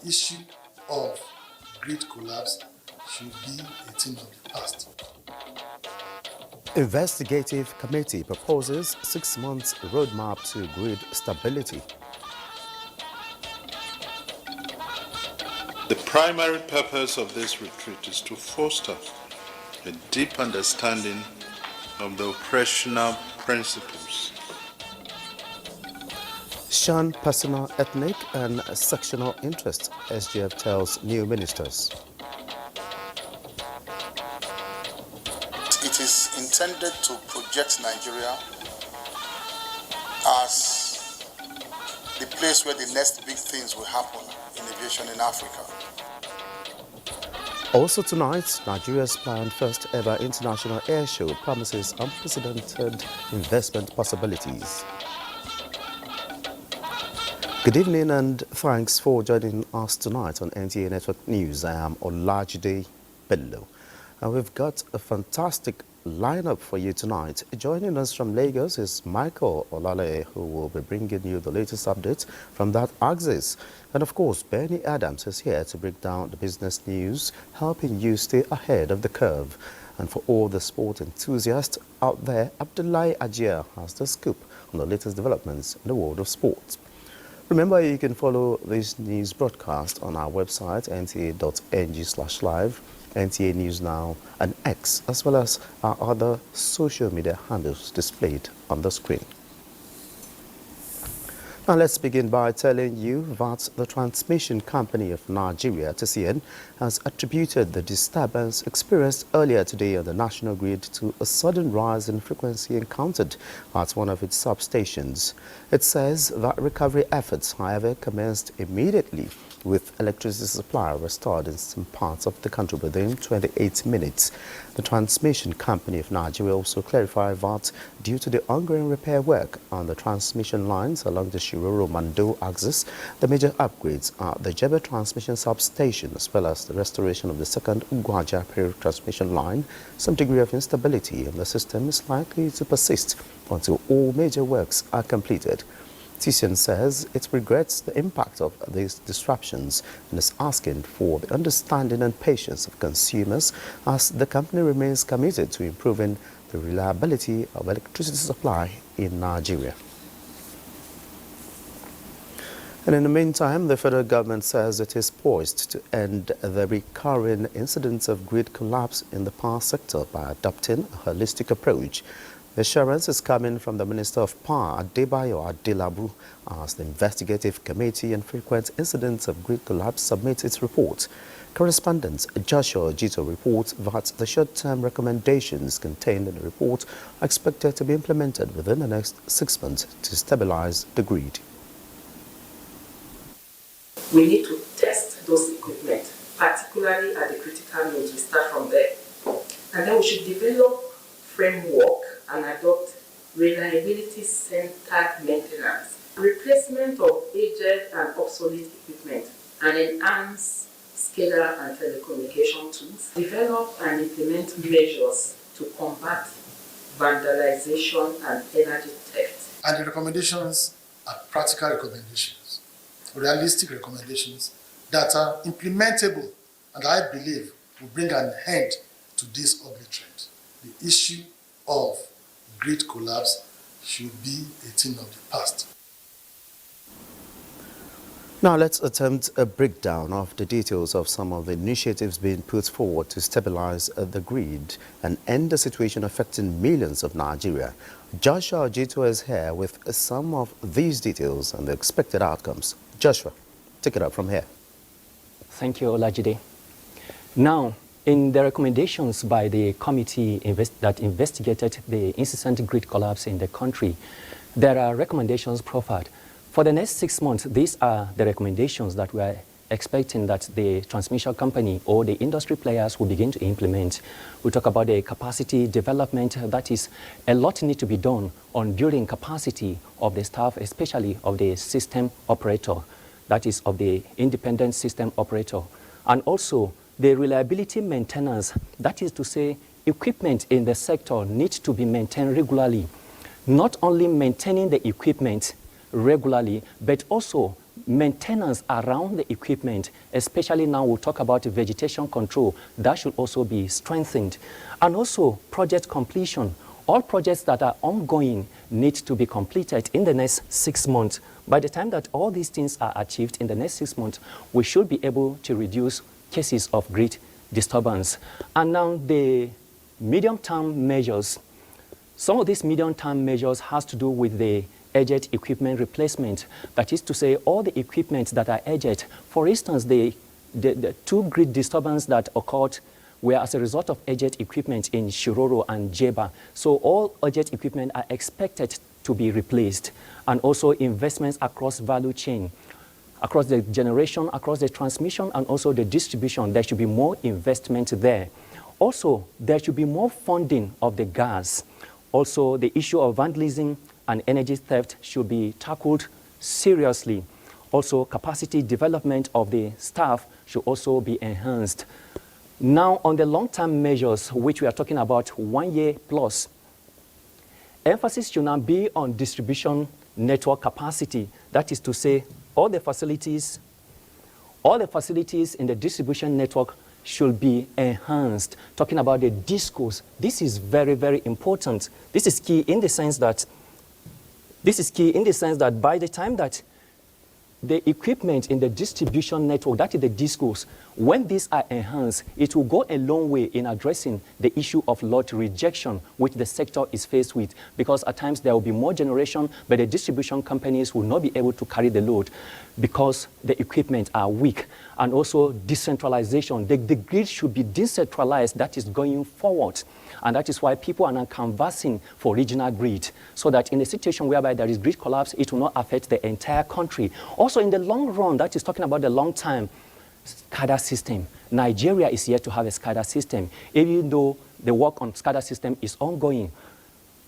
The issue of grid collapse should be a thing of the past. Investigative committee proposes 6 months roadmap to grid stability. The primary purpose of this retreat is to foster a deep understanding of the operational principles. Shun personal, ethnic and sectional interests, SGF tells new ministers. It is intended to project Nigeria as the place where the next big things will happen in aviation in Africa. Also tonight, Nigeria's planned first ever international air show promises unprecedented investment possibilities. Good evening and thanks for joining us tonight on NTA Network News. I am Olajide Bello. And we've got a fantastic lineup for you tonight. Joining us from Lagos is Michael Olale, who will be bringing you the latest updates from that axis. And of course, Benny Adams is here to break down the business news, helping you stay ahead of the curve. And for all the sport enthusiasts out there, Abdullahi Ajia has the scoop on the latest developments in the world of sports. Remember, you can follow this news broadcast on our website, nta.ng/live, NTA News Now and X, as well as our other social media handles displayed on the screen. Now let's begin by telling you that the transmission company of Nigeria, TCN, has attributed the disturbance experienced earlier today on the national grid to a sudden rise in frequency encountered at one of its substations. It says that recovery efforts, however, commenced immediately, with electricity supply restored in some parts of the country within 28 minutes. The transmission company of Nigeria also clarified that due to the ongoing repair work on the transmission lines along the Shiroro-Mando axis, the major upgrades are the Jebe transmission substation as well as the restoration of the second Ugwaja transmission line. Some degree of instability in the system is likely to persist until all major works are completed. TCN says it regrets the impact of these disruptions and is asking for the understanding and patience of consumers as the company remains committed to improving the reliability of electricity supply in Nigeria. And in the meantime, the federal government says it is poised to end the recurring incidents of grid collapse in the power sector by adopting a holistic approach. The assurance is coming from the Minister of Power, Adebayo Adelabu, as the Investigative Committee on Frequent Incidents of Grid Collapse submits its report. Correspondent Joshua Jito reports that the short-term recommendations contained in the report are expected to be implemented within the next 6 months to stabilize the grid. We need to test those equipment, particularly at the critical nodes. We start from there. And then we should develop framework and adopt reliability-centered maintenance, replacement of aged and obsolete equipment, and enhance SCADA and telecommunication tools, develop and implement measures to combat vandalization and energy theft. And the recommendations are practical recommendations, realistic recommendations that are implementable and I believe will bring an end to this ugly trend. The issue of grid collapse should be a thing of the past. Now let's attempt a breakdown of the details of some of the initiatives being put forward to stabilize the grid and end the situation affecting millions of Nigeria. Joshua Jito is here with some of these details and the expected outcomes. Joshua, take it up from here. Thank you, Olajide. Now, in the recommendations by the committee that investigated the incessant grid collapse in the country, there are recommendations proffered. For the next 6 months, these are the recommendations that we are expecting that the transmission company or the industry players will begin to implement. We talk about the capacity development. That is, a lot needs to be done on building capacity of the staff, especially of the system operator, that is, of the independent system operator. And also, the reliability maintenance, that is to say, equipment in the sector needs to be maintained regularly. Not only maintaining the equipment regularly, but also maintenance around the equipment, especially now we'll talk about vegetation control, that should also be strengthened. And also project completion. All projects that are ongoing need to be completed in the next 6 months. By the time that all these things are achieved in the next 6 months, we should be able to reduce cases of grid disturbance. And now the medium-term measures. Some of these medium-term measures has to do with the aged equipment replacement. That is to say, all the equipment that are aged. For instance, the two grid disturbances that occurred were as a result of aged equipment in Shiroro and Jeba. So all aged equipment are expected to be replaced, and also investments across value chain, across the generation, across the transmission, and also the distribution. There should be more investment there. Also, there should be more funding of the gas. Also, the issue of vandalism and energy theft should be tackled seriously. Also, capacity development of the staff should also be enhanced. Now, on the long-term measures, which we are talking about 1 year plus, emphasis should now be on distribution network capacity. That is to say, all the facilities in the distribution network should be enhanced. Talking about the discos, this is very, very important. This is key in the sense that by the time that the equipment in the distribution network, that is the discos, when these are enhanced, it will go a long way in addressing the issue of load rejection, which the sector is faced with. Because at times there will be more generation, but the distribution companies will not be able to carry the load because the equipment are weak. And also decentralization. The grid should be decentralized, that is going forward. And that is why people are now canvassing for regional grid, so that in a situation whereby there is grid collapse, it will not affect the entire country. Also in the long run, that is talking about the long time, SCADA system. Nigeria is yet to have a SCADA system. Even though the work on SCADA system is ongoing,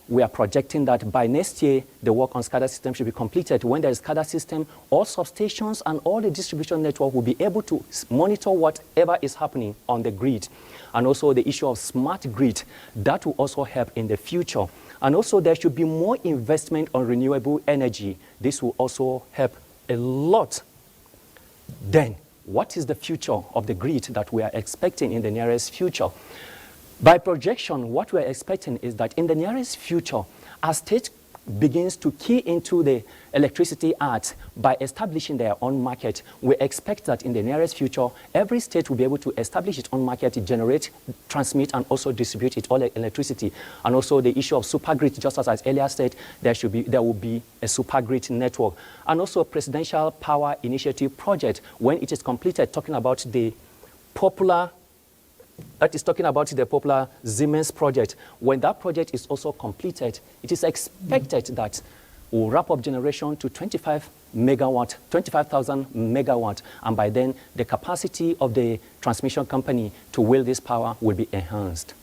we are projecting that by next year, the work on SCADA system should be completed. When there is SCADA system, all substations and all the distribution network will be able to monitor whatever is happening on the grid. And also the issue of smart grid, that will also help in the future. And also there should be more investment on renewable energy. This will also help a lot. Then, what is the future of the grid that we are expecting in the nearest future? By projection, what we are expecting is that in the nearest future, as state begins to key into the electricity act by establishing their own market, we expect that in the nearest future, every state will be able to establish its own market to generate, transmit, and also distribute its own electricity. And also the issue of supergrid, just as I earlier said, there will be a supergrid network. And also a presidential power initiative project, when it is completed, talking about the popular Siemens project. When that project is also completed, it is expected that we'll wrap up generation to 25,000 megawatt, and by then the capacity of the transmission company to wield this power will be enhanced.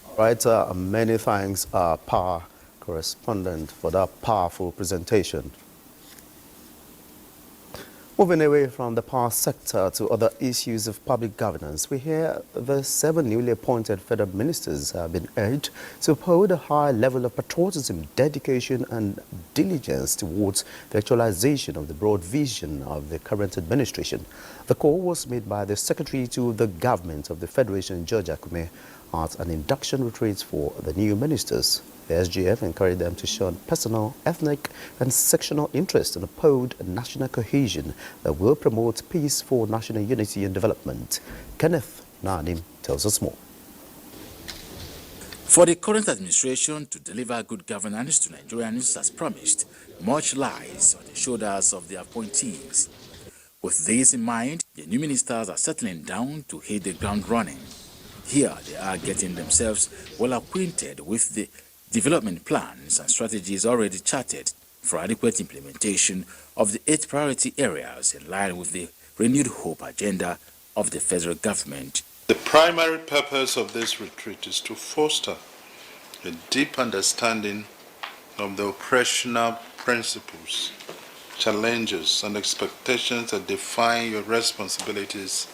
All right, many thanks, power correspondent, for that powerful presentation. Moving away from the power sector to other issues of public governance, we hear the 7 newly appointed federal ministers have been urged to uphold a high level of patriotism, dedication and diligence towards the actualization of the broad vision of the current administration. The call was made by the Secretary to the Government of the Federation, George Akume, at an induction retreat for the new ministers. The SGF encouraged them to shun personal, ethnic and sectional interest and uphold national cohesion that will promote peace for national unity and development. Kenneth Nadim tells us more. For the current administration to deliver good governance to Nigerians as promised, much lies on the shoulders of the appointees. With this in mind, the new ministers are settling down to hit the ground running. Here they are getting themselves well acquainted with the development plans and strategies already charted for adequate implementation of the 8 priority areas in line with the renewed hope agenda of the federal government. The primary purpose of this retreat is to foster a deep understanding of the operational principles, challenges, and expectations that define your responsibilities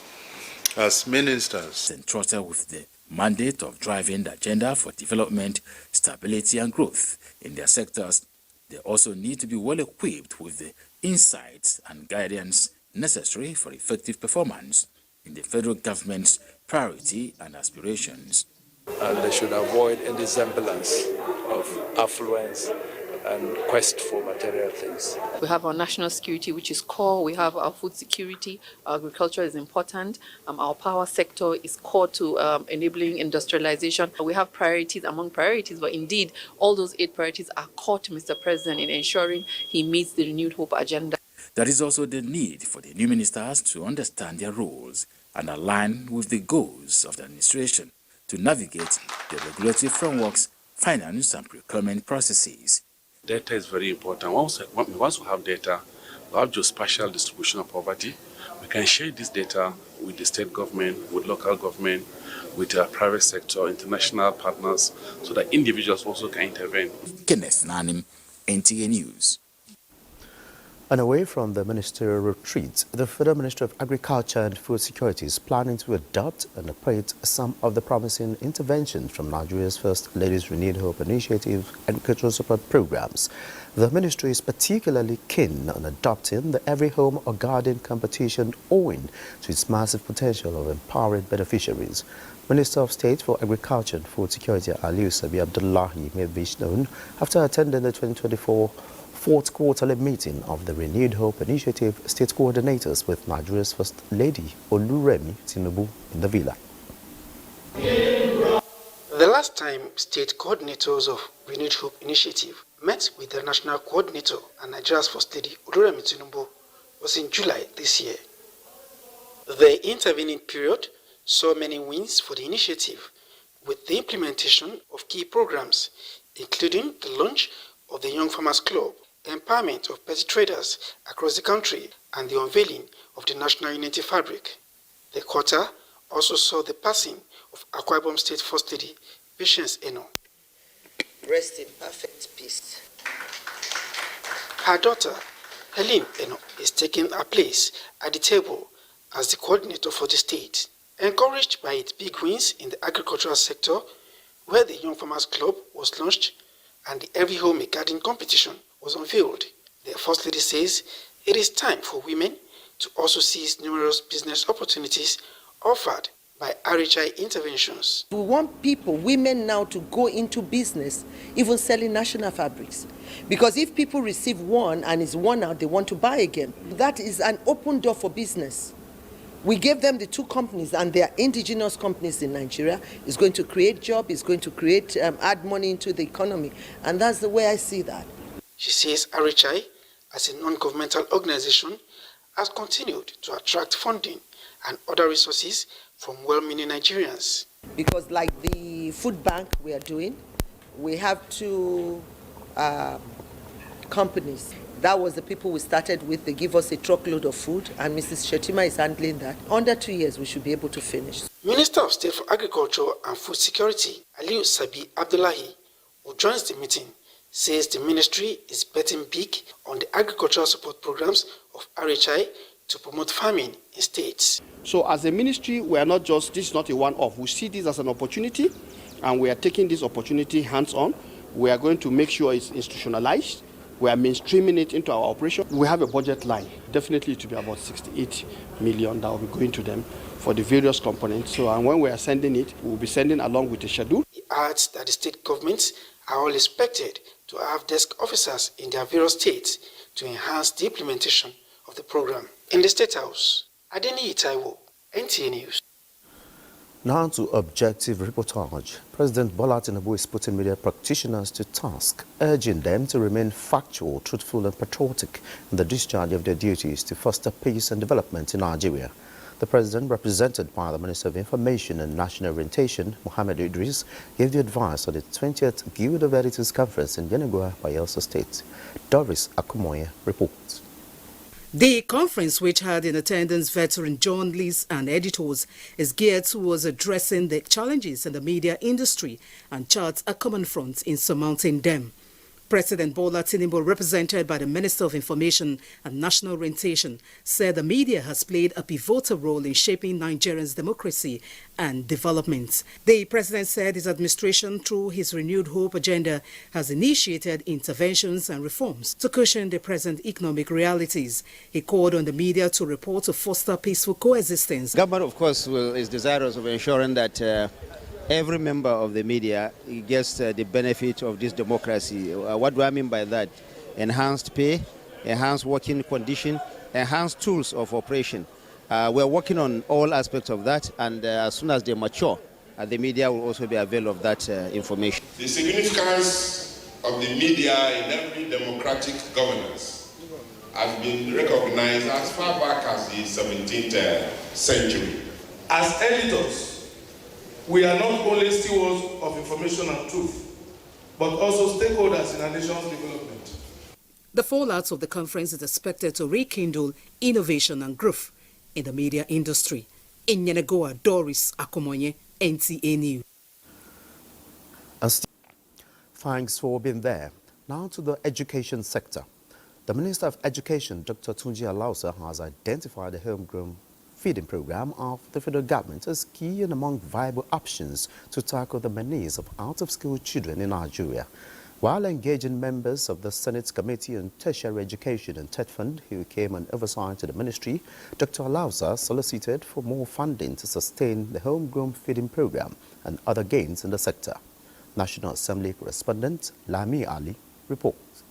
as ministers. Entrusted with the mandate of driving the agenda for development, stability, and growth in their sectors, they also need to be well equipped with the insights and guidance necessary for effective performance in the federal government's priority and aspirations. And they should avoid any semblance of affluence and quest for material things. We have our national security, which is core. We have our food security. Our agriculture is important. Our power sector is core to enabling industrialization. We have priorities among priorities, but indeed, all those 8 priorities are core to Mr. President in ensuring he meets the renewed hope agenda. There is also the need for the new ministers to understand their roles and align with the goals of the administration to navigate the regulatory frameworks, finance and procurement processes. Data is very important. Once we have data, we have geospatial distribution of poverty. We can share this data with the state government, with local government, with the private sector, international partners, so that individuals also can intervene. Kenneth Nanim, NTA News. And away from the ministerial retreat, the Federal Ministry of Agriculture and Food Security is planning to adopt and operate some of the promising interventions from Nigeria's First Lady's Renewed Hope Initiative agricultural support programs. The ministry is particularly keen on adopting the Every Home or Garden competition owing to its massive potential of empowering beneficiaries. Minister of State for Agriculture and Food Security Aliyu Sabi Abdullahi made this known after attending the 2024 fourth quarterly meeting of the Renewed Hope Initiative state coordinators with Nigeria's First Lady Oluremi Tinubu in the villa. The last time state coordinators of Renewed Hope Initiative met with the national coordinator and Nigeria's First Lady Oluremi Tinubu was in July this year. The intervening period saw many wins for the initiative with the implementation of key programs, including the launch of the Young Farmers Club, empowerment of petty traders across the country, and the unveiling of the National Unity Fabric. The quarter also saw the passing of Akwa Ibom State First Lady Patience Eno. Rest in perfect peace. Her daughter, Helene Eno, is taking her place at the table as the coordinator for the state. Encouraged by its big wins in the agricultural sector, where the Young Farmers Club was launched and the Every Home a Garden competition was unveiled, the First Lady says it is time for women to also seize numerous business opportunities offered by RHI interventions. We want people, women now, to go into business, even selling national fabrics. Because if people receive one and it's worn out, they want to buy again. That is an open door for business. We gave them the 2 companies, and they are indigenous companies in Nigeria. It's going to create jobs, it's going to create, add money into the economy. And that's the way I see that. She says RHI, as a non-governmental organization, has continued to attract funding and other resources from well-meaning Nigerians. Because like the food bank we are doing, we have 2 companies. That was the people we started with. They give us a truckload of food, and Mrs. Shetima is handling that. Under 2 years, we should be able to finish. Minister of State for Agriculture and Food Security, Aliyu Sabi Abdullahi, who joins the meeting, says the ministry is betting big on the agricultural support programs of RHI to promote farming in states. So as a ministry, we are not just, this is not a one-off. We see this as an opportunity, and we are taking this opportunity hands-on. We are going to make sure it's institutionalized. We are mainstreaming it into our operation. We have a budget line. Definitely to be about 68 million that will be going to them for the various components. So, and when we are sending it, we will be sending along with the schedule. He adds that the state governments are all expected to have desk officers in their various states to enhance the implementation of the program. In the State House, Adeni Itaiwo, NTA News. Now to objective reportage. President Bola Tinubu is putting media practitioners to task, urging them to remain factual, truthful and patriotic in the discharge of their duties to foster peace and development in Nigeria. The president, represented by the Minister of Information and National Orientation, Mohammed Idris, gave the advice at the 20th Guild of Editors Conference in Yenagoa, Bayelsa State. Doris Akumoye reports. The conference, which had in attendance veteran journalists and editors, is geared towards addressing the challenges in the media industry and charts a common front in surmounting them. President Bola Tinubu, represented by the Minister of Information and National Orientation, said the media has played a pivotal role in shaping Nigeria's democracy and development. The president said his administration, through his renewed hope agenda, has initiated interventions and reforms to cushion the present economic realities. He called on the media to report to foster peaceful coexistence. Government, of course, is desirous of ensuring that every member of the media gets the benefit of this democracy. What do I mean by that? Enhanced pay, enhanced working condition, enhanced tools of operation. We're working on all aspects of that, and as soon as they mature, the media will also be available of that information. The significance of the media in every democratic governance has been recognized as far back as the 17th century. As editors, we are not only stewards of information and truth, but also stakeholders in our nation's development. The fallout of the conference is expected to rekindle innovation and growth in the media industry. In Yenagoa, Doris Akomonye, NTA News. Thanks for being there. Now to the education sector. The Minister of Education, Dr. Tunji Alausa, has identified the homegrown feeding program of the federal government as key and among viable options to tackle the menace of out-of-school children in Nigeria. While engaging members of the Senate's Committee on Tertiary Education and TED Fund, who came on oversight to the ministry, Dr. Alausa solicited for more funding to sustain the homegrown feeding program and other gains in the sector. National Assembly correspondent Lami Ali reports.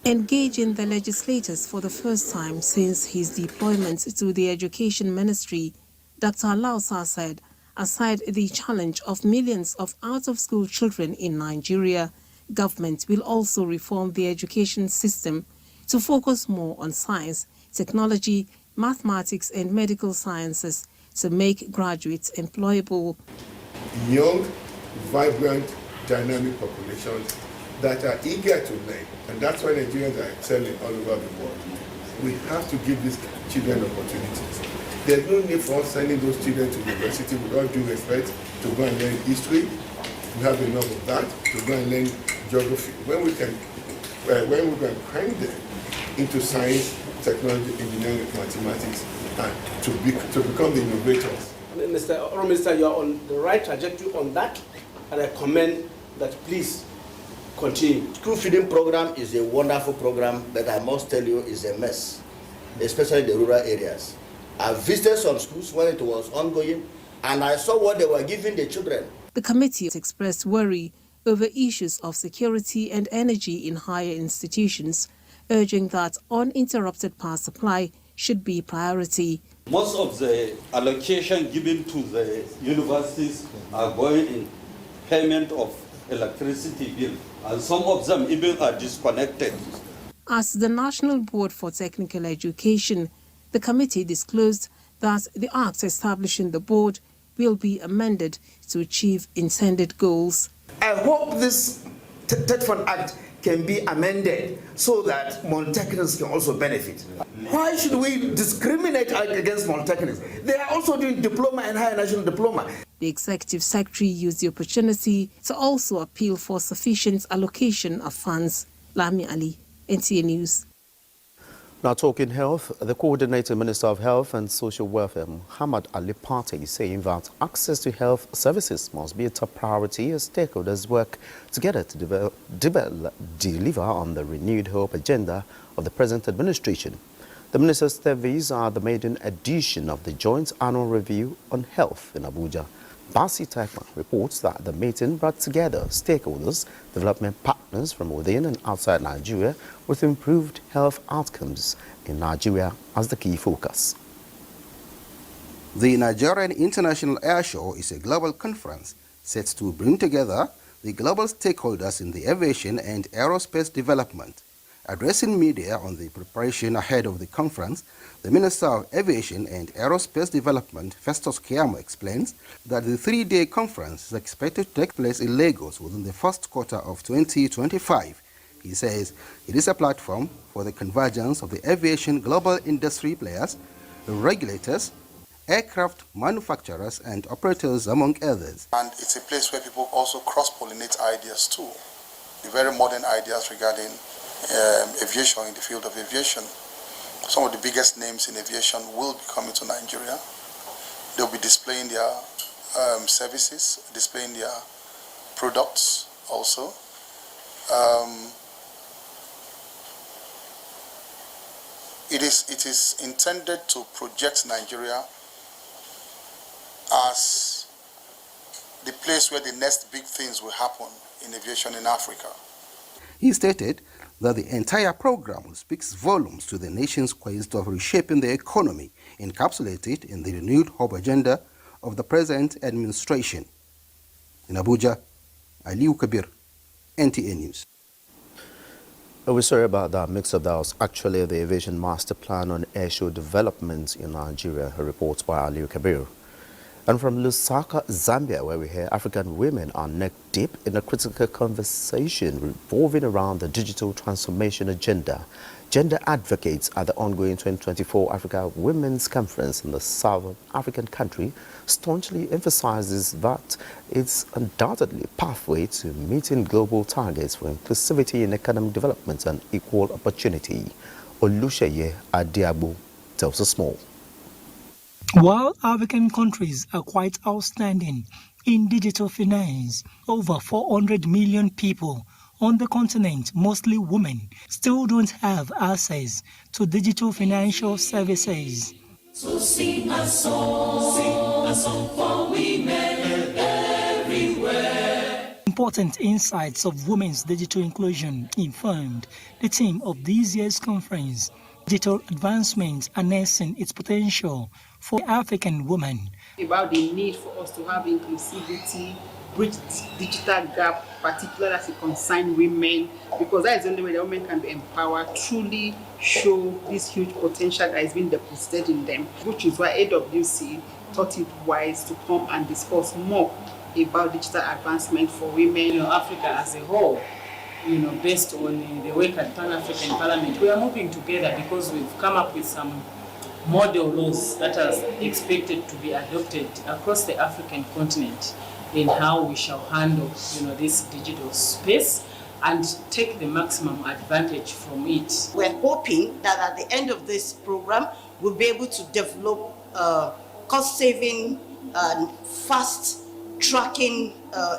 Engaging the legislators for the first time since his deployment to the Education Ministry, Dr. Alausa said, aside the challenge of millions of out-of-school children in Nigeria, government will also reform the education system to focus more on science, technology, mathematics and medical sciences to make graduates employable. Young, vibrant, dynamic populations that are eager to learn, and that's why Nigerians are excelling all over the world. We have to give these children opportunities. There's no need for us sending those children to university with all due respect to go and learn history. We have enough of that to go and learn geography. When we can crank them into science, technology, engineering, mathematics, and to become the innovators. Mr. Minister, you are on the right trajectory on that, and I commend that. Please continue. School feeding program is a wonderful program, but I must tell you is a mess, especially in the rural areas. I visited some schools when it was ongoing, and I saw what they were giving the children. The committee expressed worry over issues of security and energy in higher institutions, urging that uninterrupted power supply should be priority. Most of the allocation given to the universities are going in payment of electricity bill, and some of them even are disconnected. As the National Board for Technical Education, the committee disclosed that the act establishing the board will be amended to achieve intended goals. I hope this TED Fund Act can be amended so that polytechnics can also benefit. Why should we discriminate against polytechnics? They are also doing diploma and higher national diploma. The Executive Secretary used the opportunity to also appeal for sufficient allocation of funds. Lami Ali, NTA News. Now talking health, the Coordinating Minister of Health and Social Welfare, Muhammad Ali Pate, is saying that access to health services must be a top priority as stakeholders work together to deliver on the renewed hope agenda of the present administration. The minister said these are the maiden edition of the Joint Annual Review on Health in Abuja. Basin reports that the meeting brought together stakeholders, development partners from within and outside Nigeria with improved health outcomes in Nigeria as the key focus. The Nigerian International Air Show is a global conference set to bring together the global stakeholders in the aviation and aerospace development. Addressing media on the preparation ahead of the conference, the Minister of Aviation and Aerospace Development, Festus Keyamo, explains that the three-day conference is expected to take place in Lagos within the first quarter of 2025. He says it is a platform for the convergence of the aviation global industry players, regulators, aircraft manufacturers and operators, among others. And it's a place where people also cross-pollinate ideas too. the very modern ideas regarding aviation, in the field of aviation. Some of the biggest names in aviation will be coming to Nigeria. They'll be displaying their services, displaying their products also. It is intended to project Nigeria as the place where the next big things will happen in aviation in Africa. He stated that the entire program speaks volumes to the nation's quest of reshaping the economy, encapsulated in the renewed hope agenda of the present administration. In Abuja, Aliu Kabir, NTA News. We're sorry about that mix-up. That was actually the Aviation Master Plan on Airshow Development in Nigeria, a report by Aliu Kabir. And from Lusaka, Zambia, where we hear African women are neck-deep in a critical conversation revolving around the digital transformation agenda. Gender advocates at the ongoing 2024 Africa Women's Conference in the Southern African country staunchly emphasizes that it's undoubtedly a pathway to meeting global targets for inclusivity in economic development and equal opportunity. Olusheye Adiagbo tells us more. While African countries are quite outstanding in digital finance, over 400 million people on the continent, mostly women, still don't have access to digital financial services. So sing a song for women everywhere. Important insights of women's digital inclusion informed the theme of this year's conference, Digital Advancement Harnessing Its Potential for African Women. About the need for us to have inclusivity, bridge digital gap, particularly as it concerns women, because that is the only way the women can be empowered, truly show this huge potential that is being deposited in them, which is why AWC thought it wise to come and discuss more about digital advancement for women. Africa as a whole, based on the work at Pan-African Parliament, we are moving together because we've come up with some model laws that are expected to be adopted across the African continent in how we shall handle, this digital space and take the maximum advantage from it. We're hoping that at the end of this program, we'll be able to develop cost-saving, fast-tracking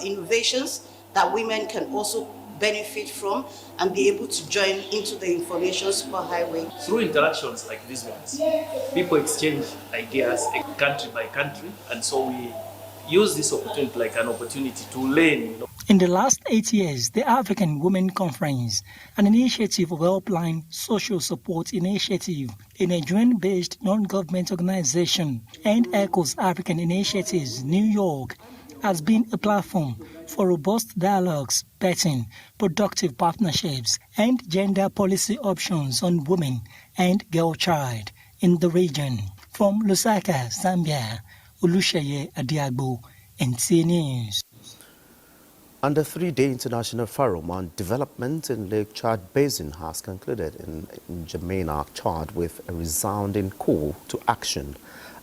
innovations that women can also benefit from and be able to join into the information superhighway. Through interactions like these ones, people exchange ideas country by country, and so we use this opportunity like an opportunity to learn. In the last 8 years, the African Women Conference, an initiative of Helpline Social Support Initiative, a Nigerian-based non-government organization, and ECHO's African Initiatives, New York, has been a platform for robust dialogues, betting, productive partnerships, and gender policy options on women and girl child in the region. From Lusaka, Zambia, Olusheye Adiagbo, NTA News. And the three-day international forum on development in Lake Chad Basin has concluded in N'Djamena, Chad, with a resounding call to action.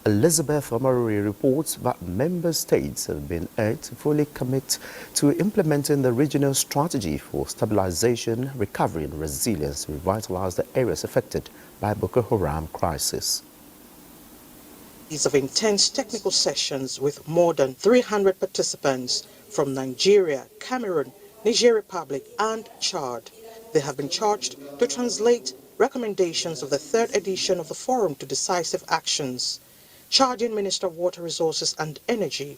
Elizabeth Omari reports that member states have been urged to fully commit to implementing the regional strategy for stabilization, recovery and resilience to revitalize the areas affected by Boko Haram crisis. Of intense technical sessions with more than 300 participants from Nigeria, Cameroon, Niger Republic and Chad. They have been charged to translate recommendations of the third edition of the forum to decisive actions. Chadian Minister of Water Resources and Energy,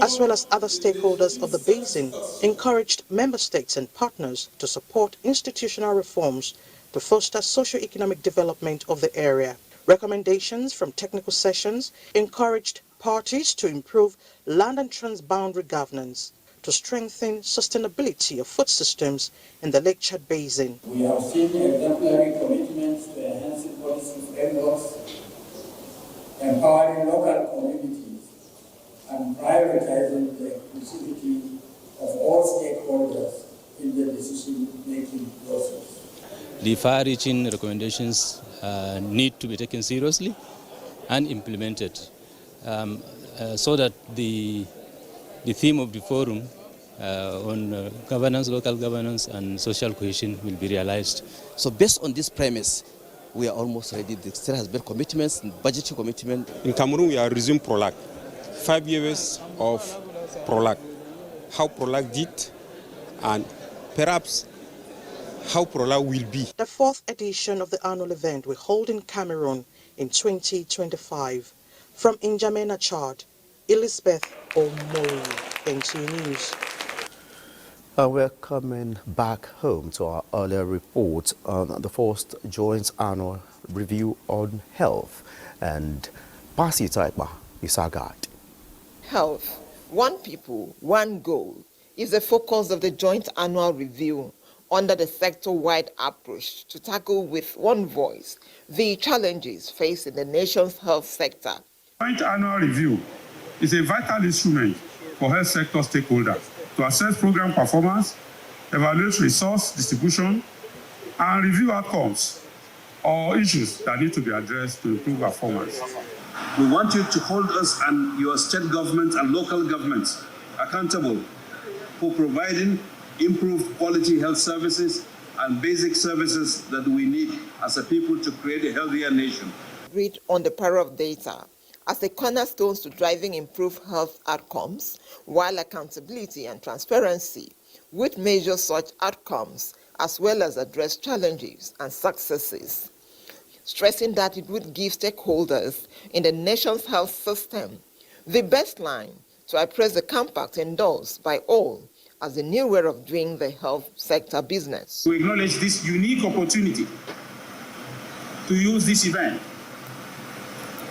as well as other stakeholders of the basin, encouraged member states and partners to support institutional reforms to foster socio-economic development of the area. Recommendations from technical sessions encouraged parties to improve land and transboundary governance, to strengthen sustainability of food systems in the Lake Chad Basin. We have seen exemplary commitments to enhancing policy frameworks, empowering local communities, and prioritizing the inclusivity of all stakeholders in the decision-making process. The far-reaching recommendations need to be taken seriously and implemented so that the theme of the forum on governance, local governance, and social cohesion will be realized. So based on this premise, we are almost ready. The state has made commitments, budgetary commitment. In Cameroon, we are resuming PROLAC. 5 years of PROLAC. How PROLAC did, and perhaps how PROLAC will be. The fourth edition of the annual event will hold in Cameroon in 2025. From N'Djamena Chad, Elizabeth Omoyi, NTA News. We're coming back home to our earlier report on the first joint annual review on health, and Basin is our guide. Health, one people, one goal is the focus of the joint annual review under the sector-wide approach to tackle with one voice the challenges faced in the nation's health sector. Joint annual review is a vital instrument for health sector stakeholders to assess program performance, evaluate resource distribution, and review outcomes or issues that need to be addressed to improve performance. We want you to hold us and your state governments and local governments accountable for providing improved quality health services and basic services that we need as a people to create a healthier nation. Agreed on the power of data as a cornerstone to driving improved health outcomes, while accountability and transparency would measure such outcomes as well as address challenges and successes, stressing that it would give stakeholders in the nation's health system the baseline to address the compact endorsed by all as the new way of doing the health sector business. We acknowledge this unique opportunity to use this event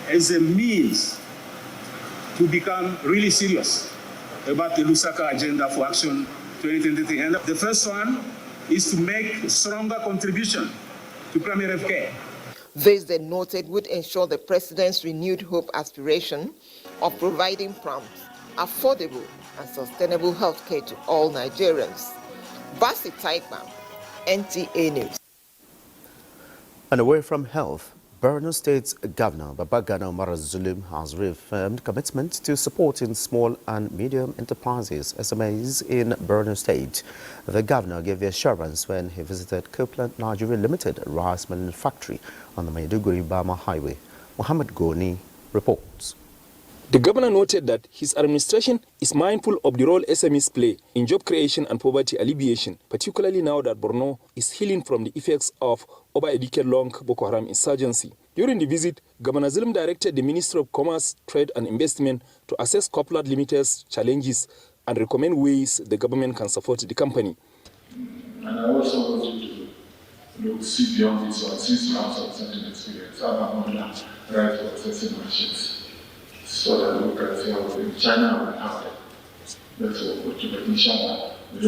as a means to become really serious about the Lusaka Agenda for Action 2023. And the first one is to make a stronger contribution to primary health care. This, they noted, would ensure the President's renewed hope aspiration of providing prompt, affordable, and sustainable health care to all Nigerians. Basin, NTA News. And away from health, Borno State's Governor Babagana Umar Zulum has reaffirmed commitment to supporting small and medium enterprises, SMEs, in Borno State. The governor gave the assurance when he visited Copeland Nigeria Limited rice milling factory on the Maiduguri-Bama Highway. Mohammed Goni reports. The governor noted that his administration is mindful of the role SMEs play in job creation and poverty alleviation, particularly now that Borno is healing from the effects of over-a-decade-long Boko Haram insurgency. During the visit, Governor Zulum directed the Ministry of Commerce, Trade and Investment to assess Copeland Limited's challenges and recommend ways the government can support the company. And I also want you to see beyond this one, since you have certain experience, I have another right to accessing machines. So that we can see how in China will happen. That's what to the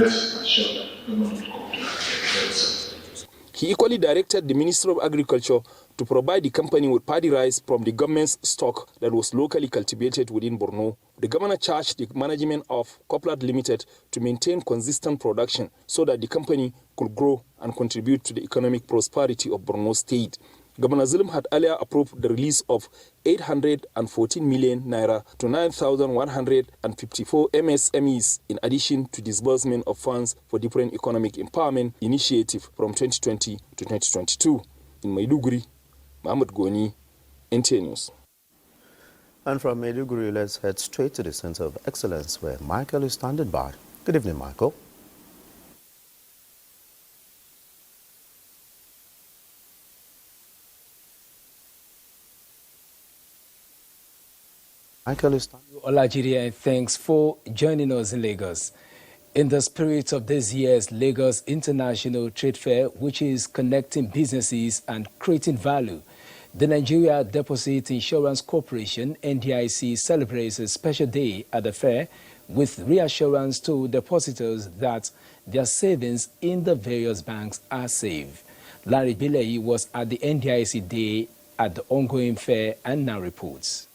rest assured that we will not come to that. He equally directed the Ministry of Agriculture to provide the company with paddy rice from the government's stock that was locally cultivated within Borno. The governor charged the management of Copeland Limited to maintain consistent production so that the company could grow and contribute to the economic prosperity of Borno State. Governor Zulum had earlier approved the release of 814 million naira to 9,154 MSMEs, in addition to disbursement of funds for different economic empowerment initiative from 2020 to 2022. In Maiduguri, Mohammed Goni, NTA News. And from Maiduguri, let's head straight to the Center of Excellence, where Michael is standing by. Good evening, Michael. Nigeria, and thanks for joining us in Lagos. In the spirit of this year's Lagos International Trade Fair, which is connecting businesses and creating value, the Nigeria Deposit Insurance Corporation, NDIC, celebrates a special day at the fair with reassurance to depositors that their savings in the various banks are safe. Larry Bilei was at the NDIC Day at the ongoing fair and now reports.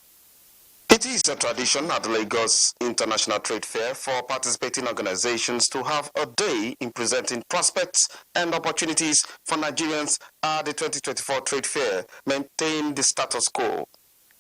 It is a tradition at the Lagos International Trade Fair for participating organizations to have a day in presenting prospects and opportunities for Nigerians at the 2024 Trade Fair, maintain the status quo.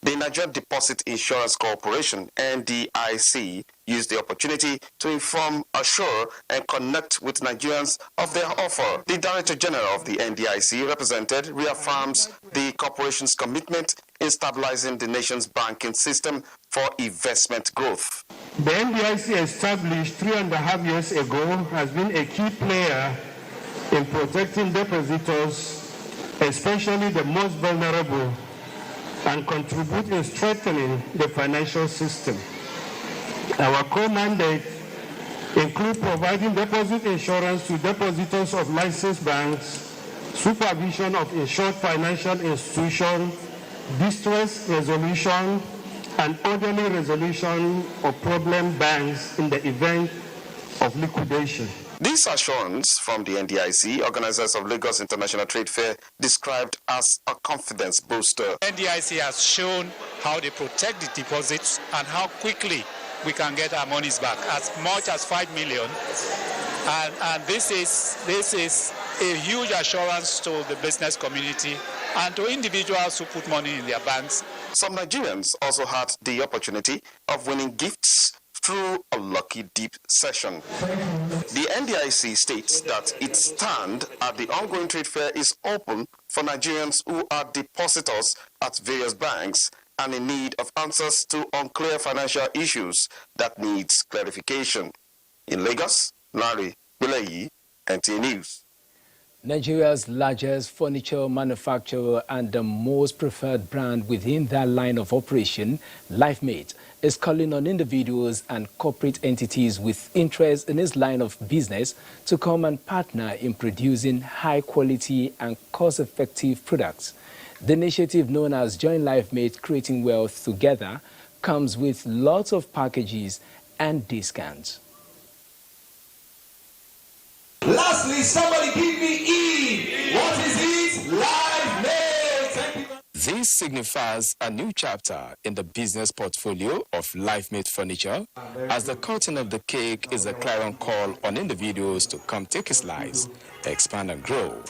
The Nigerian Deposit Insurance Corporation, NDIC, used the opportunity to inform, assure, and connect with Nigerians of their offer. The Director General of the NDIC represented reaffirms the corporation's commitment in stabilizing the nation's banking system for investment growth. The NDIC, established 3.5 years ago, has been a key player in protecting depositors, especially the most vulnerable, and contribute in strengthening the financial system. Our core mandate include providing deposit insurance to depositors of licensed banks, supervision of insured financial institutions, distress resolution, and orderly resolution of problem banks in the event of liquidation. This assurance from the NDIC, organizers of Lagos International Trade Fair, described as a confidence booster. NDIC has shown how they protect the deposits and how quickly we can get our monies back, as much as 5 million. And this is a huge assurance to the business community and to individuals who put money in their banks. Some Nigerians also had the opportunity of winning gifts through a lucky dip session. The NDIC states that its stand at the ongoing trade fair is open for Nigerians who are depositors at various banks and in need of answers to unclear financial issues that needs clarification. In Lagos, Larry Bilayi, NTA News. Nigeria's largest furniture manufacturer and the most preferred brand within that line of operation, Lifemate, is calling on individuals and corporate entities with interest in its line of business to come and partner in producing high-quality and cost-effective products. The initiative, known as Join Lifemate Creating Wealth Together, comes with lots of packages and discounts. Lastly, somebody give me E. What is it? Lifemate. This signifies a new chapter in the business portfolio of Lifemate Furniture, as the cutting of the cake is a clarion call on individuals to come take a slice, expand and grow.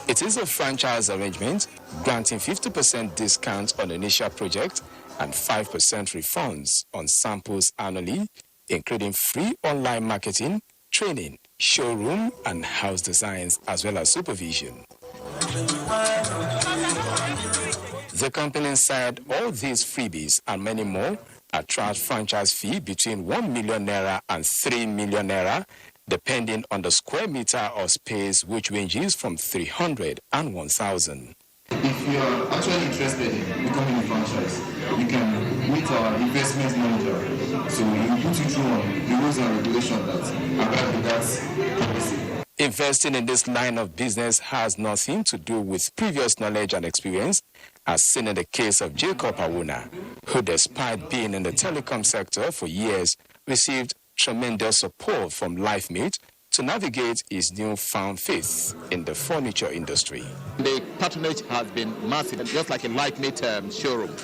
It is a franchise arrangement granting 50% discount on initial project and 5% refunds on samples annually, including free online marketing, training, showroom and house designs, as well as supervision. The company said all these freebies and many more attract franchise fee between 1 million naira and 3 million naira, depending on the square meter of space, which ranges from 300 and 1,000. If you are actually interested in becoming a franchise, you can meet our investment manager. So we will put you through on the rules and regulations that abide with that policy. Investing in this line of business has nothing to do with previous knowledge and experience, as seen in the case of Jacob Awuna, who, despite being in the telecom sector for years, received tremendous support from Lifemate to navigate his newfound faith in the furniture industry. The patronage has been massive, just like a Lifemate showroom,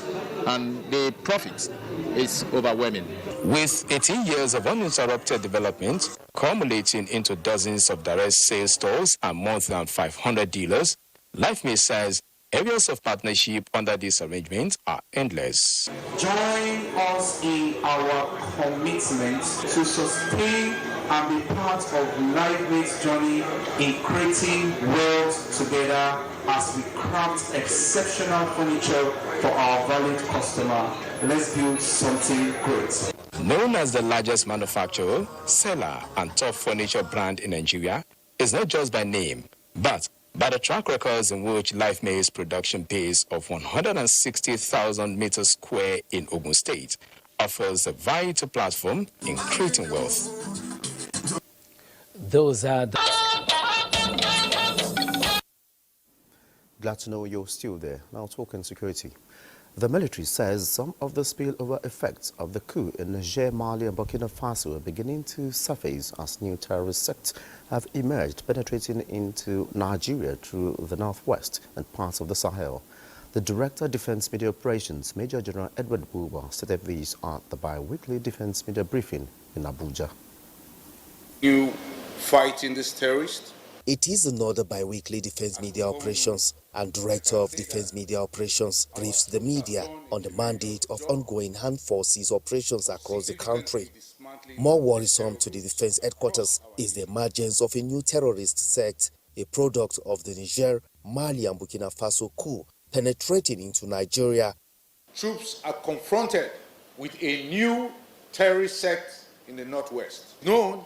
and the profit is overwhelming. With 18 years of uninterrupted development, culminating into dozens of direct sales stores and more than 500 dealers, Lifemate says areas of partnership under this arrangement are endless. Join us in our commitment to sustain and be part of Lifemate's journey in creating wealth together as we craft exceptional furniture for our valued customer. Let's build something great. Known as the largest manufacturer, seller, and top furniture brand in Nigeria, is not just by name, but by the track records in which Lifemate's production base of 160,000 meters square in Ogun State offers a vital platform in creating wealth. Those are the... Glad to know you're still there. Now talking security. The military says some of the spillover effects of the coup in Niger, Mali and Burkina Faso are beginning to surface as new terrorist sects have emerged, penetrating into Nigeria through the northwest and parts of the Sahel. The Director of Defense Media Operations, Major General Edward Buba, stated these at the bi-weekly Defense Media Briefing in Abuja. You fighting this terrorist? It is another bi-weekly Defense Media Operations, and Director of Defense Media Operations briefs the media on the mandate of ongoing armed forces operations across the country. More worrisome to the defense headquarters is the emergence of a new terrorist sect, a product of the Niger, Mali and Burkina Faso coup, penetrating into Nigeria. Troops are confronted with a new terrorist sect in the northwest, known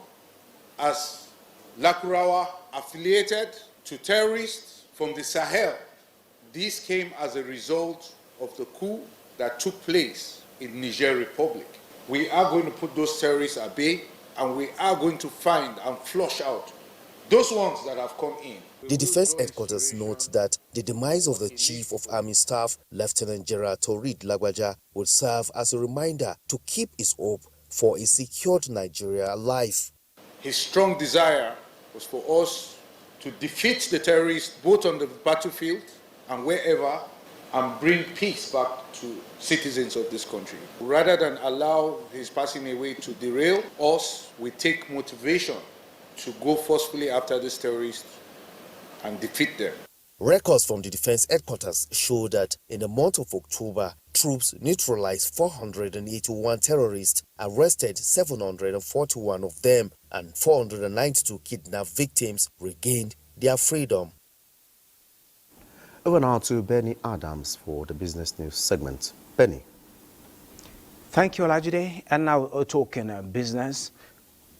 as Lakurawa, affiliated to terrorists from the Sahel. This came as a result of the coup that took place in Niger Republic. We are going to put those terrorists at bay, and we are going to find and flush out those ones that have come in. The defense headquarters notes that the demise of the Chief of Army Staff, Lieutenant General Torid Lagbaja, would serve as a reminder to keep his hope for a secured Nigeria alive. His strong desire was for us to defeat the terrorists both on the battlefield and wherever, and bring peace back to citizens of this country. Rather than allow his passing away to derail us, we take motivation to go forcefully after these terrorists and defeat them. Records from the defense headquarters show that in the month of October, troops neutralized 481 terrorists, arrested 741 of them, and 492 kidnapped victims regained their freedom. Over now to Benny Adams for the business news segment. Benny. Thank you, Olajide. And now talking business.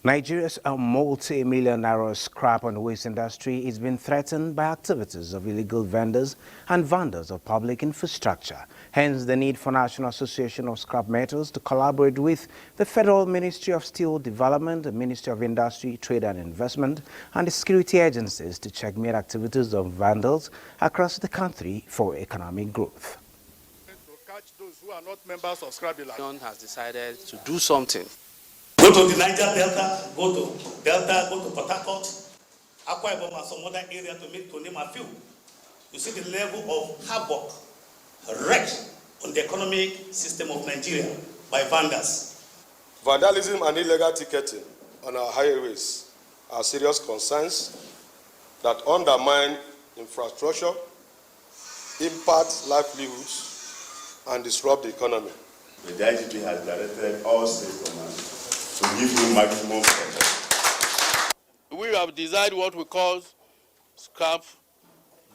Nigeria's multi-million naira scrap and waste industry is being threatened by activities of illegal vendors and vendors of public infrastructure. Hence, the need for National Association of Scrap Metals to collaborate with the Federal Ministry of Steel Development, the Ministry of Industry, Trade and Investment, and the security agencies to checkmate activities of vandals across the country for economic growth. To catch those who are not members of Scrap Development has decided to do something. Go to the Niger Delta, go to Port Harcourt, Akwa Ibom and some other area to name a few. You see the level of havoc, wreck on the economic system of Nigeria by vandals. Vandalism and illegal ticketing on our highways are serious concerns that undermine infrastructure, impact livelihoods, and disrupt the economy. The IGP has directed all state commanders to give you maximum protection. We have designed what we call scrap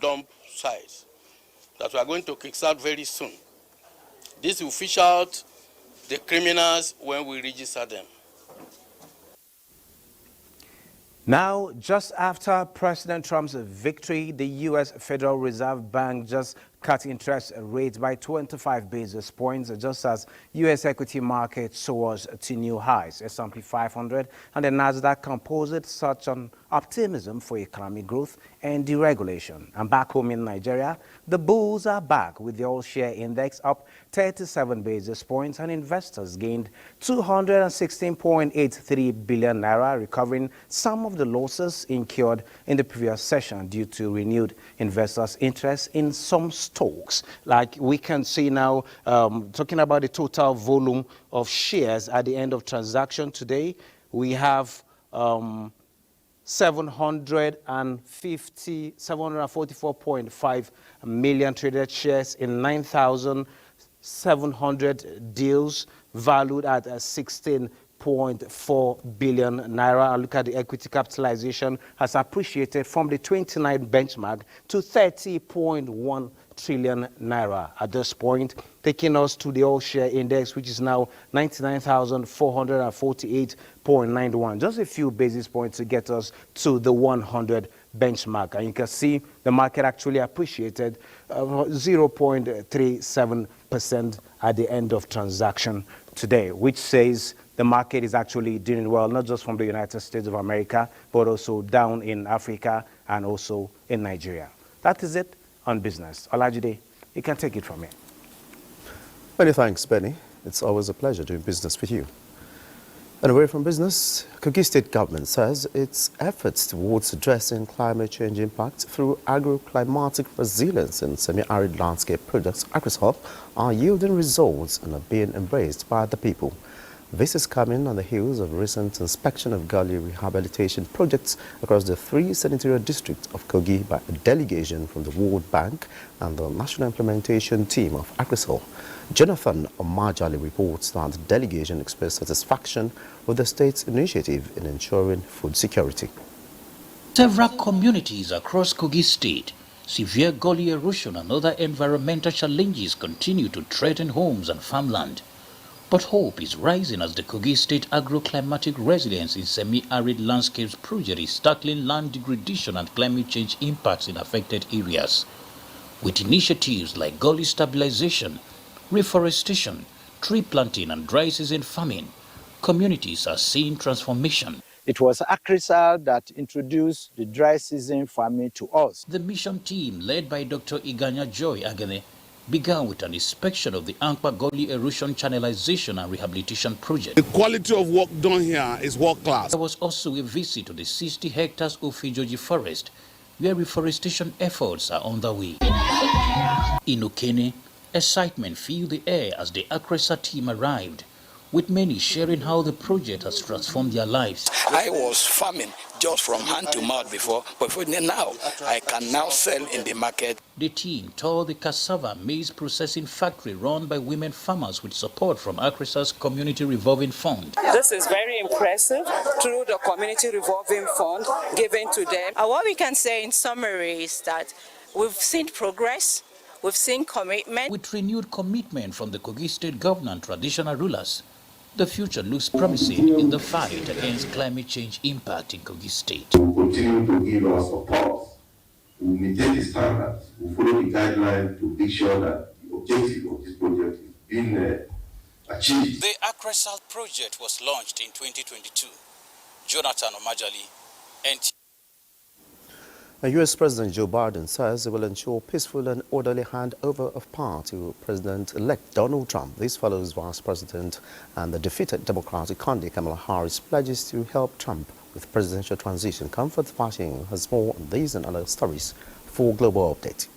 dump sites that we are going to kickstart very soon. This will fish out the criminals when we register them. Now, just after President Trump's victory, the U.S. Federal Reserve Bank just cut interest rates by 25 basis points, just as U.S. equity market soars to new highs. S&P 500 and the Nasdaq composite such an optimism for economic growth and deregulation. And back home in Nigeria, the bulls are back with the all-share index up 37 basis points, and investors gained 216.83 billion naira, recovering some of the losses incurred in the previous session due to renewed investors' interest in some stocks. Like we can see now, talking about the total volume of shares at the end of transaction today, we have 744.5 million traded shares in 9,700 deals valued at 16.4 billion naira. And look at the equity capitalization has appreciated from the 29 benchmark to 30.1 trillion naira at this point, taking us to the all-share index, which is now 99,448.91. Just a few basis points to get us to the 100 benchmark. And you can see the market actually appreciated 0.37% at the end of transaction today, which says the market is actually doing well, not just from the United States of America, but also down in Africa and also in Nigeria. That is it on business. Olajide, you can take it from here. Many thanks, Benny. It's always a pleasure doing business with you. And away from business, Kogi State government says its efforts towards addressing climate change impact through agroclimatic resilience and semi-arid landscape projects, AgriSolve, are yielding results and are being embraced by the people. This is coming on the heels of recent inspection of gully rehabilitation projects across the 3 senatorial districts of Kogi by a delegation from the World Bank and the National Implementation Team of AgriSolve. Jonathan Omajali reports that the delegation expressed satisfaction with the state's initiative in ensuring food security. Several communities across Kogi State, severe gully erosion and other environmental challenges continue to threaten homes and farmland. But hope is rising as the Kogi State Agroclimatic Resilience in Semi-Arid Landscapes project is tackling land degradation and climate change impacts in affected areas. With initiatives like gully stabilization, reforestation, tree planting and dry season farming, communities are seeing transformation. It was ACRISAL that introduced the dry season farming to us. The mission team, led by Dr. Iganya Joy Agene, began with an inspection of the Ankpa Gully Erosion Channelization and Rehabilitation Project. The quality of work done here is world class. There was also a visit to the 60 hectares of Fijoji Forest, where reforestation efforts are underway. In Okene, excitement filled the air as the ACRISA team arrived, with many sharing how the project has transformed their lives. I was farming just from hand to mouth before, but now I can now sell in the market. The team toured the cassava maize processing factory run by women farmers with support from ACRISA's Community Revolving Fund. This is very impressive through the Community Revolving Fund given to them. What we can say in summary is that we've seen progress, we've seen commitment. With renewed commitment from the Kogi State governor and traditional rulers, the future looks promising in the fight against climate change impact in Kogi State. We will continue to give our support. We will maintain the standards. We will follow the guidelines to make sure that the objective of this project is being achieved. The ACRISAL project was launched in 2022. Jonathan Omajali, NTA. U.S. President Joe Biden says he will ensure peaceful and orderly handover of power to President-elect Donald Trump. This follows Vice President and the defeated Democratic candidate Kamala Harris pledges to help Trump with presidential transition. Comfort Fashion has more on these and other stories for Global Update.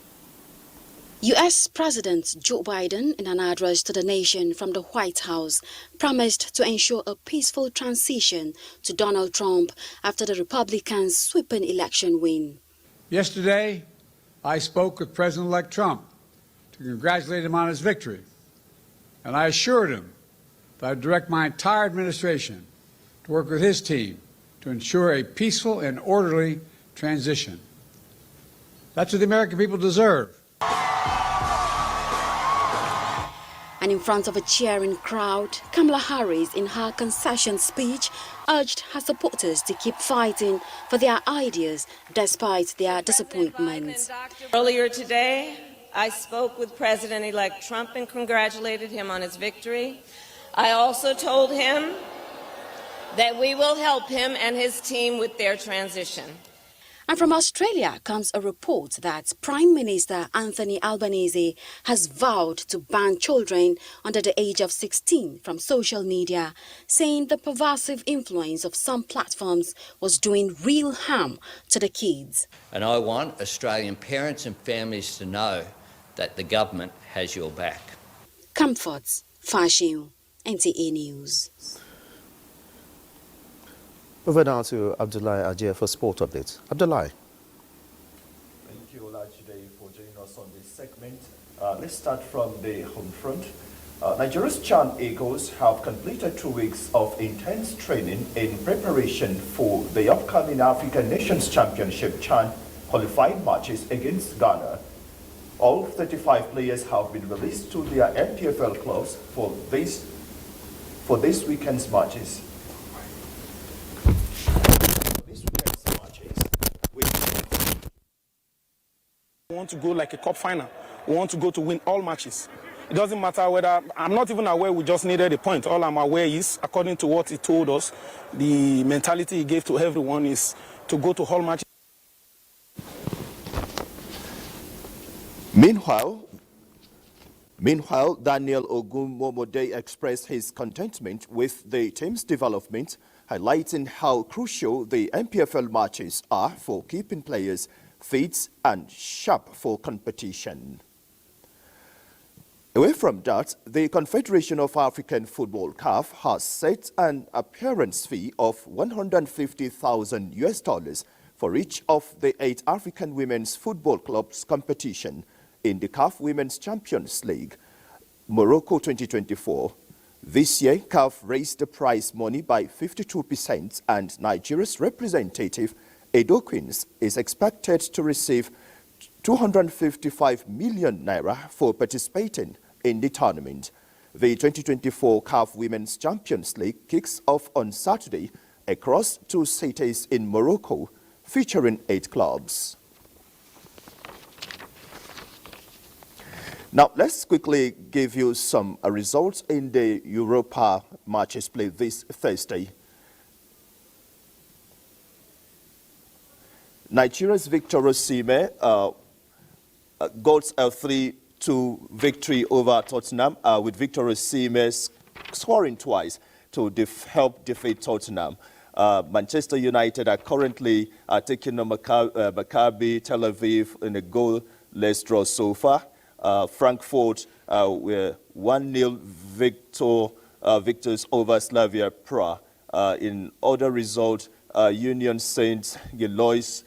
U.S. President Joe Biden, in an address to the nation from the White House, promised to ensure a peaceful transition to Donald Trump after the Republicans' sweeping election win. Yesterday, I spoke with President-elect Trump to congratulate him on his victory, and I assured him that I would direct my entire administration to work with his team to ensure a peaceful and orderly transition. That's what the American people deserve. And in front of a cheering crowd, Kamala Harris, in her concession speech, urged her supporters to keep fighting for their ideas despite their disappointments. Earlier today, I spoke with President-elect Trump and congratulated him on his victory. I also told him that we will help him and his team with their transition. And from Australia comes a report that Prime Minister Anthony Albanese has vowed to ban children under the age of 16 from social media, saying the pervasive influence of some platforms was doing real harm to the kids. And I want Australian parents and families to know that the government has your back. Comforts, Fashion, NTA News. Over now to Abdullahi Ajay for sport updates. Abdullahi. Thank you, Olajide, for joining us on this segment. Let's start from the home front. Nigeria's Chan Eagles have completed 2 weeks of intense training in preparation for the upcoming African Nations Championship Chan qualifying matches against Ghana. All 35 players have been released to their MPFL clubs for this weekend's matches. We want to go like a cup final. We want to go to win all matches. It doesn't matter whether, I'm not even aware we just needed a point. All I'm aware is, according to what he told us, the mentality he gave to everyone is to go to all matches. Meanwhile, Daniel Ogunmomode expressed his contentment with the team's development, highlighting how crucial the MPFL matches are for keeping players fit and sharp for competition. Away from that, the Confederation of African Football (CAF) has set an appearance fee of $150,000 for each of the 8 African women's football clubs competition in the CAF Women's Champions League. Morocco 2024. This year, CAF raised the prize money by 52%, and Nigeria's representative, Edo Queens, is expected to receive 255 million naira for participating in the tournament. The 2024 CAF Women's Champions League kicks off on Saturday across 2 cities in Morocco, featuring 8 clubs. Now, let's quickly give you some results in the Europa matches played this Thursday. Nigeria's Victor Osimhen got a 3-2 victory over Tottenham, with Victor Osimhen scoring twice to help defeat Tottenham. Manchester United are currently taking on Maccabi Tel Aviv in a goalless draw so far. Frankfurt were 1-0 victors over Slavia Prague. In other results, Union Saint-Gilloise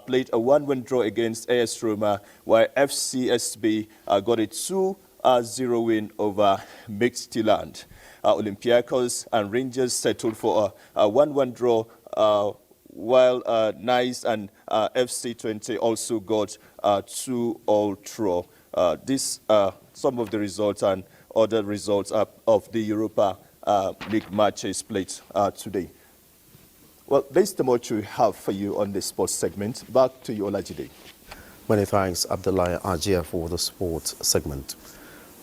played a 1-1 draw against AS Roma, while FCSB got a 2-0 win over Midtjylland. Olympiacos and Rangers settled for a 1-1 draw, while Nice and FC20 also got a 2-2 draw. These are some of the results and other results of the Europa League matches played today. Well, there's the much we have for you on the sports segment. Back to you, Olajide. Many thanks, Abdullahi Ajia, for the sports segment.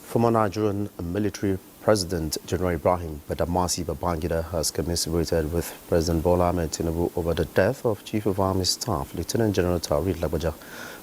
Former Nigerian military President General Ibrahim Badamasi Babangida has commiserated with President Bola Ahmed Tinubu over the death of Chief of Army Staff Lieutenant General Taoreed Lagbaja.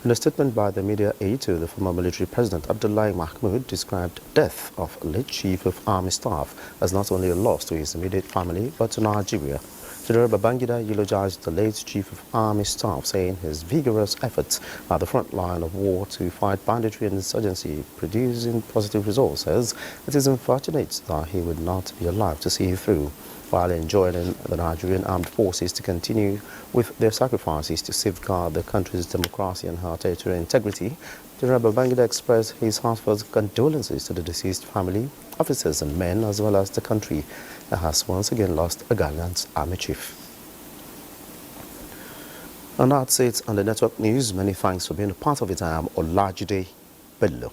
In a statement by the media aide to the former military president, Abdullahi Mahmoud described the death of late Chief of Army Staff as not only a loss to his immediate family but to Nigeria. General Babangida eulogized the late Chief of Army Staff, saying his vigorous efforts at the front line of war to fight banditry and insurgency producing positive results, as it is unfortunate that he would not be alive to see it through, while enjoining the Nigerian armed forces to continue with their sacrifices to safeguard the country's democracy and her territorial integrity. General Babangida expressed his heartfelt condolences to the deceased family, officers and men, as well as the country that has once again lost a gallant army chief. And that's it on the network news. Many thanks for being a part of it. I am Olajide Bello.